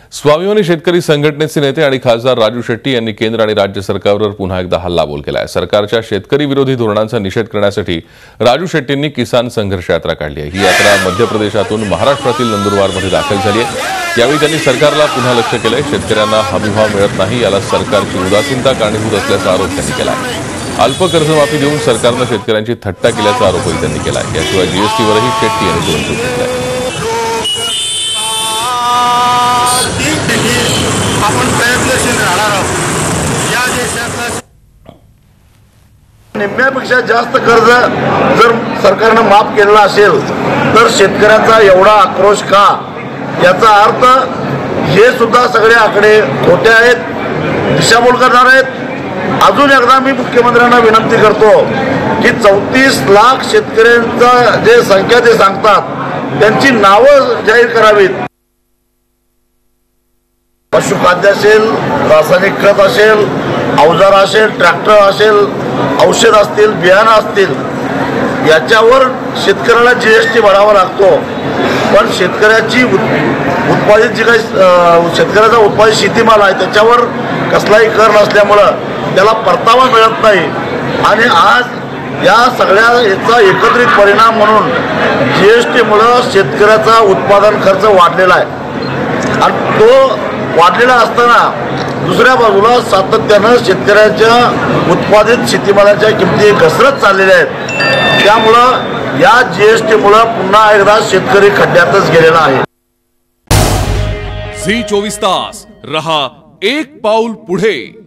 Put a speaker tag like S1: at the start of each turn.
S1: स्वाभिमानी शेतकरी संघटनेचे नेते आणि खासदार राजू शेट्टी यांनी केंद्र आणि राज्य सरकारवर पुन्हा एकदा हल्लाबोल केलाय। सरकारच्या शेतकरी विरोधी धोरणांचा निषेध करण्यासाठी राजू शेट्टींनी किसान संघर्ष यात्रा काढली आहे। ही यात्रा मध्य प्रदेशातून महाराष्ट्रातील नंदुरबारमध्ये दाखल झाली आहे। यावेळी त्यांनी सरकारला पुन्हा लक्ष्य केलंय। शेतकऱ्यांना हमीभाव मिळत नाही, याला सरकारची उदासीनता कारणीभूत असल्याचा आरोप त्यांनी केला आहे। अल्प कर्जमाफी देऊन सरकारने शेतकऱ्यांची थट्टा केल्याचा आरोपही त्यांनी केला आहे। याशिवाय जीएसटीवरही शेट्टी यांनी जोरदार टीका केली।
S2: आपण प्रयत्नशील राहणार आहोत। या देशातला निम्म्यापेक्षा जास्त कर्ज जर सरकारने माफ केलेला असेल तर शेतकऱ्याचा एवढा आक्रोश का? याचा अर्थ हे सुद्धा सगळे आकडे खोटे आहेत, दिशाभूल करणार आहेत। अजून एकदा मी मुख्यमंत्र्यांना विनंती करतो की 34 लाख शेतकऱ्यांचा जे संख्या ते सांगतात त्यांची नावं जाहीर करावीत। पशुखाद्य असेल, रासायनिक खत असेल, अवजार असेल, ट्रॅक्टर असेल, औषध असतील, बियाणं असतील, याच्यावर शेतकऱ्याला जीएसटी भरावा लागतो। पण शेतकऱ्याची उत्पादित जी काही शेतकऱ्याचा उत्पादित शेतीमाल आहे त्याच्यावर कसलाही कर नसल्यामुळं त्याला परतावा मिळत नाही। आणि आज या सगळ्या याचा एकत्रित परिणाम म्हणून जीएसटीमुळं शेतकऱ्याचा उत्पादन खर्च वाढलेला आहे। आणि तो वाढलेला असताना दुसऱ्या बाजूला सातत्यानं शेतकऱ्याच्या उत्पादित शेतीमालाच्या किमती घसरत चाललेल्या आहेत। त्यामुळं या जीएसटीमुळं पुन्हा एकदा शेतकरी खड्ड्यातच गेलेला आहे।
S3: झी 24 तास रहा एक पाऊल पुढे।